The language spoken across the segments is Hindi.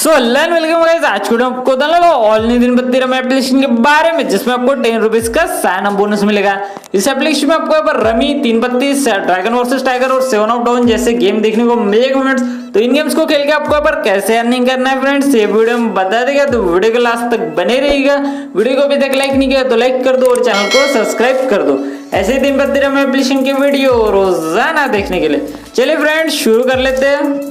Welcome guys. आज को आपको बताने ऑल न्यू दिन 32 एप्लीकेशन के बारे में, जिसमें आपको 10 रुपीज का साइन अप बोनस मिलेगा। इस एप्लीकेशन में आपको यहाँ पर रमी 332 ड्रैगन वर्सेस टाइगर और 7 ऑफ डाउन जैसे गेम देखने को मिलेगा फ्रेंड्स। तो इन गेम्स को खेल के आपको यहाँ पर कैसे अर्निंग करना है फ्रेंड्स, ये वीडियो में बता देगा। तो वीडियो को लास्ट तक बने रहिएगा। वीडियो को अभी तक लाइक नहीं किया तो लाइक कर दो और चैनल को सब्सक्राइब कर दो ऐसे ही 332 एप्लीकेशन के वीडियो रोजाना देखने के लिए। चलिए फ्रेंड्स शुरू कर लेते हैं।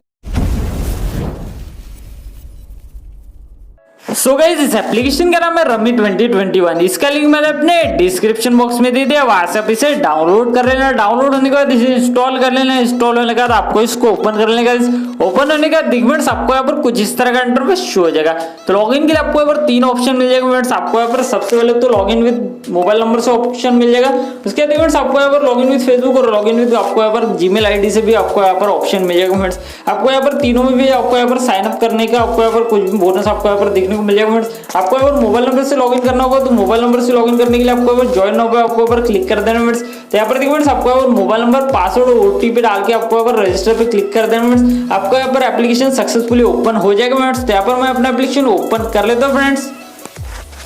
सो गाइस, इस एप्लीकेशन का नाम है रमी 2021। इसका लिंक मैंने अपने डिस्क्रिप्शन बॉक्स में दे दिया, वहां से आप इसे डाउनलोड कर लेना। डाउनलोड होने के बाद इसे इंस्टॉल कर लेना। इंस्टॉल होने के बाद आपको इसको ओपन कर लेने का। ओपन होने के बाद फ्रेंड्स आपको यहाँ पर कुछ इस तरह का इंटरफेस शो हो जाएगा। तो लॉगिन के लिए आपको यहाँ पर 3 ऑप्शन मिल जाएगा फ्रेंड्स। आपको यहाँ पर सबसे पहले तो लॉगिन विद मोबाइल नंबर से ऑप्शन मिल जाएगा। उसके बाद फ्रेंड्स आपको यहाँ पर लॉगिन विद फेसबुक और लॉगिन विद आपको यहाँ पर जीमेल आईडी से भी आपको यहाँ पर ऑप्शन मिल जाएगा फ्रेंड्स। आपको यहाँ पर तीनों में भी आपको यहाँ पर साइन अप करने का आपको यहाँ पर कुछ भी बोनस आपको यहाँ पर देखने को मिल जाएगा फ्रेंड्स। आपको अगर मोबाइल नंबर से लॉगिन करना होगा तो मोबाइल नंबर से लॉगिन करने के लिए आपको अगर ज्वाइन होगा आपको ऊपर क्लिक कर देना फ्रेंड्स। तो यहाँ पर देखिए फ्रेंड्स आपको अगर मोबाइल नंबर पासवर्ड और ओटीपी डाल के आपको अगर रजिस्टर पे क्लिक कर देना फ्रेंड्स। आपको यहाँ पर एप्लीकेशन सक्सेसफुली ओपन हो जाएगा फ्रेंड्स। तो यहाँ पर मैं अपना एप्लीकेशन ओपन कर लेता हूँ फ्रेंड्स।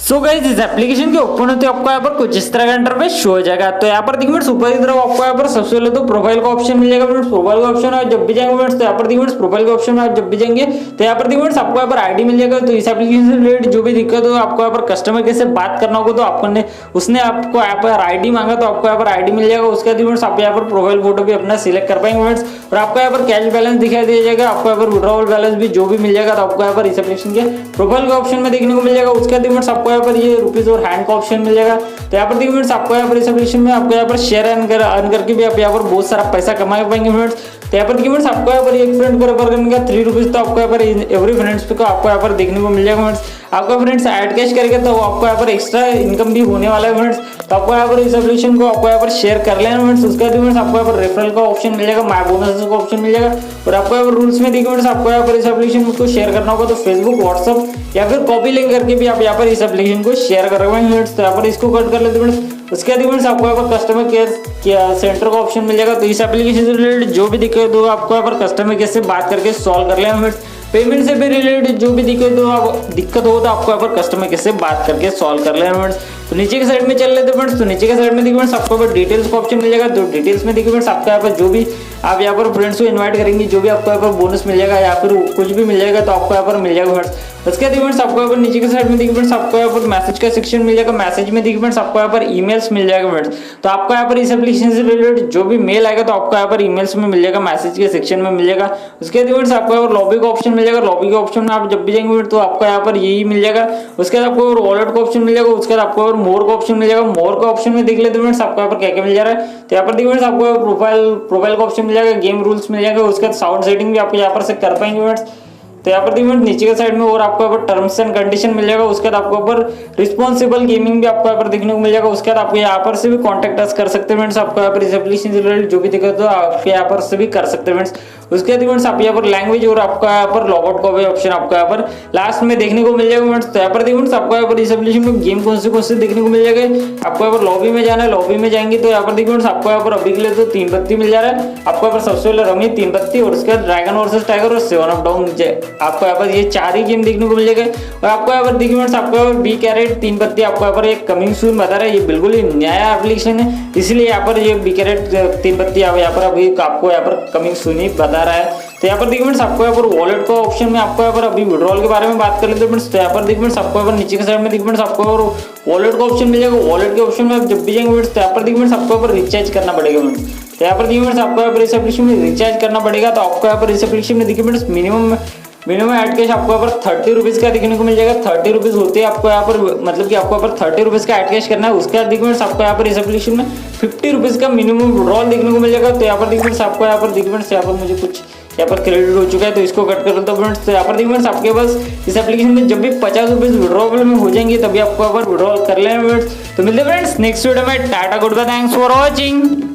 सो गाइस, इस एप्लीकेशन के ओपन होते आपको यहाँ पर कुछ इस तरह का इंटरफेस शो हो जाएगा। तो यहाँ पर देखिए फ्रेंड्स ऊपर की तरफ आपको यहाँ पर सबसे पहले तो प्रोफाइल का ऑप्शन मिल जाएगा फ्रेंड्स। प्रोफाइल का ऑप्शन आप जब भी जाएंगे फ्रेंड्स तो यहाँ पर देखिए फ्रेंड्स प्रोफाइल के ऑप्शन में आप जब भी जाएंगे तो यहाँ पर देखिए फ्रेंड्स आपको यहाँ पर आईडी मिल जाएगा। तो इस एप्लीकेशन से रिलेटेड जो भी दिक्कत हो आपको यहाँ पर कस्टमर केयर से बात करना होगा तो आपने उसने आपको यहाँ पर आईडी मांगा तो आपको यहाँ पर आईडी मिल जाएगा। उसके बाद फ्रेंड्स आप यहाँ पर प्रोफाइल फोटो भी अपना सिलेक्ट कर पाएंगे फ्रेंड्स। और आपको यहाँ पर कैश बैलेंस दिखाई दिया जाएगा। आपको यहाँ पर विड्रॉवल बैलेंस भी जो भी मिल जाएगा तो आपको यहाँ पर इस एप्लीकेशन के प्रोफाइल के ऑप्शन में देखने को मिल जाएगा। उसके बाद फ्रेंड्स आपको यहाँ पर ये रुपीज और हैंड का ऑप्शन मिल जाएगा। तो यहाँ पर देखिए फ्रेंड्स आपको यहाँ पर इस एप्लीकेशन में आपको यहाँ पर शेयर अर्न करके भी आप यहाँ पर बहुत सारा पैसा कमा पाएंगे फ्रेंड्स। तो यहाँ पर देखिए फ्रेंड्स आपको यहाँ पर एक फ्रेंड को रेफर करने का 3 रुपीज तो आपको यहाँ पर एवरी फ्रेंड्स को आपको यहाँ पर देखने को मिल जाएगा फ्रेंड्स। आपका फ्रेंड्स ऐड कैश करेगा तो आपको यहाँ पर एक्स्ट्रा इनकम भी होने वाला है फ्रेंड्स। तो आपको यहाँ पर इस एप्लीकेशन को आपको यहाँ पर शेयर कर लेना फ्रेंड्स। उसके बाद फ्रेंड्स आपको यहाँ पर रेफरल का ऑप्शन मिल जाएगा, माय बोनस का ऑप्शन मिल जाएगा। और आपको यहाँ पर रूल्स में देखिए फ्रेंड्स आपको यहाँ पर इस एप्लीकेशन को शेयर करना होगा तो फेसबुक, व्हाट्सअप या फिर कॉपी लिंक करके भी आप यहाँ पर इस एप्लीकेशन को शेयर कर रहे हैं फ्रेंड्स। तो यहाँ पर इसको कट कर लेते फ्रेंड्स। उसके बाद फ्रेंड्स आपको यहाँ पर कस्टमर केयर सेंटर का ऑप्शन मिल जाएगा। तो इस एप्लीकेशन से रिलेटेड जो भी दिक्कत हो आपको यहाँ पर कस्टमर केयर से बात करके सॉल्व कर लेना फ्रेंड्स। पेमेंट से भी रिलेटेड जो भी दिक्कत हो तो आपको यहाँ पर कस्टमर केयर से बात करके सॉल्व कर लेना फ्रेंड्स। तो नीचे के साइड में चल लेते फ्रेंड्स। तो नीचे के साइड में देखिए फ्रेंड्स आपको यहाँ पर डिटेल्स का ऑप्शन मिल जाएगा। तो डिटेल्स में देखिए फ्रेंड्स आपको यहाँ पर जो भी आप यहाँ पर फ्रेंड्स को इनवाइट करेंगे जो भी आपको यहाँ पर बोनस मिल जाएगा या फिर कुछ भी मिल जाएगा तो आपको यहाँ पर मिल जाएगा फ्रेंड्स। उसके बाद फ्रेंड्स आपको यहाँ पर नीचे के साइड में देखिए फ्रेंड्स आपको यहाँ पर मैसेज का सेक्शन मिल जाएगा। मैसेज में देखिए फ्रेंड्स आपको यहाँ पर ईमेल्स मिल जाएगा फ्रेंड्स। तो आपको यहाँ पर इस एप्लीकेशन से रिलेटेड जो भी मेल आएगा तो आपको यहाँ पर ईमेल्स में मिल जाएगा, मैसेज के सेक्शन में मिल जाएगा। उसके बाद फ्रेंड्स आपको यहाँ पर लॉबी का ऑप्शन मिल जाएगा। लॉबी के ऑप्शन में आप जब भी जाएंगे तो आपको यहाँ पर यही मिल जाएगा। उसके बाद आपको वॉलेट का ऑप्शन मिल जाएगा। उसके बाद आपको मोर का ऑप्शन मिल जाएगा। मोर का ऑप्शन में देख लेते फ्रेंड्स आपको यहाँ पर क्या क्या मिल जा रहा है। तो यहाँ पर देखिए फ्रेंड्स आपको प्रोफाइल का ऑप्शन मिल जाएगा, गेम रूल्स मिल जाएगा। उसके बाद साउंड सेटिंग भी आपको यहाँ पर से कर पाएंगे फ्रेंड्स। तो यहाँ पर देखिए नीचे के साइड में और आपको यहाँ पर टर्म्स एंड कंडीशन मिल जाएगा। उसके बाद आपको यहाँ पर रिस्पॉन्सिबल गेमिंग भी आपको यहाँ पर देखने को मिल जाएगा। उसके बाद आपको यहाँ पर से भी कॉन्टेक्ट अस कर सकते हैं फ्रेंड्स। आपको यहाँ पर इस एप्लीकेशन से रिलेटेड जो भी दिक्कत हो आपके यहाँ पर से भी कर सकते हैं फ्रेंड्स। उसके बाद फ्रेंड्स आप यहाँ पर लैंग्वेज और आपको यहाँ पर लॉगआउट का भी ऑप्शन आपको यहाँ पर लास्ट में देखने को मिल जाएगा फ्रेंड्स। तो यहाँ पर देखिए फ्रेंड्स आपको यहाँ पर इस एप्लीकेशन में गेम कौन से देखने को मिल जाएगा। आपको यहाँ पर लॉबी में जाना है। लॉबी में जाएंगे तो यहाँ पर देखिए फ्रेंड्स आपको यहाँ पर अभी के लिए तो 3 पत्ती मिल जा रहा है। आपको यहाँ पर सबसे पहले रमी 3 पत्ती और उसके बाद ड्रैगन वर्सेस टाइगर और 7 ऑफ डाउन आपको यहाँ पर ये 4 ही गेम देखने को मिल जाएगा। और आपको यहाँ पर देखिए फ्रेंड्स आपको यहाँ पर बी कैरेट 3 पत्ती आपको यहाँ पर एक कमिंग सून बता रहा है। ये बिल्कुल ही नया एप्लीकेशन है इसलिए यहाँ पर ये बी कैरेट 3 पत्ती यहाँ पर अभी आपको यहाँ पर कमिंग सून ही बता रहा है। तो यहाँ पर देखिए फ्रेंड्स आपको यहाँ पर वॉलेट का ऑप्शन में आपको यहाँ पर अभी विड्रॉल के बारे में बात कर लेते हैं फ्रेंड्स। तो यहाँ पर देखिए फ्रेंड्स आपको यहाँ पर नीचे के साइड में देखिए फ्रेंड्स आपको यहाँ पर वॉलेट का ऑप्शन मिल जाएगा। वॉलेट के ऑप्शन में आप जब भी जाएंगे फ्रेंड्स तो यहाँ पर देखिए फ्रेंड्स आपको यहाँ पर रिचार्ज करना पड़ेगा फ्रेंड्स। तो यहाँ पर देखिए फ्रेंड्स आपको यहाँ पर इस एप्लीकेशन में रिचार्ज करना पड़ेगा। तो आपको यहाँ पर इस एप्लीकेशन में देखिए फ्रेंड्स मिनिमम ऐड कैश आपको यहाँ पर 30 रुपीज का देखने को मिल जाएगा। 30 रुपीज होते हैं आपको यहाँ पर मतलब कि आपको यहाँ पर 30 रुपीज का ऐड कैश करना है। उसके बाद देखिए फ्रेंड्स आपको यहाँ पर इस एप्लीकेशन में 50 रुपीज का मिनिमम विड्रॉल देखने को मिल जाएगा। तो यहाँ पर देखिए फ्रेंड्स आपको यहाँ पर देखिए फ्रेंड्स यहाँ पर मुझे कुछ यहाँ पर क्रेडिट हो चुका है तो इसको कट कर लेता हूँ फ्रेंड्स। तो यहाँ पर देखिए फ्रेंड्स आपके पास इस एप्लीकेशन में जब भी 50 रुपीज विड्रॉवल में हो जाएंगे तभी आपको यहाँ पर विड्रॉल कर लेना फ्रेंड्स। तो मिलते हैं फ्रेंड्स नेक्स्ट वीडियो में। Tata goodbye, thanks for watching.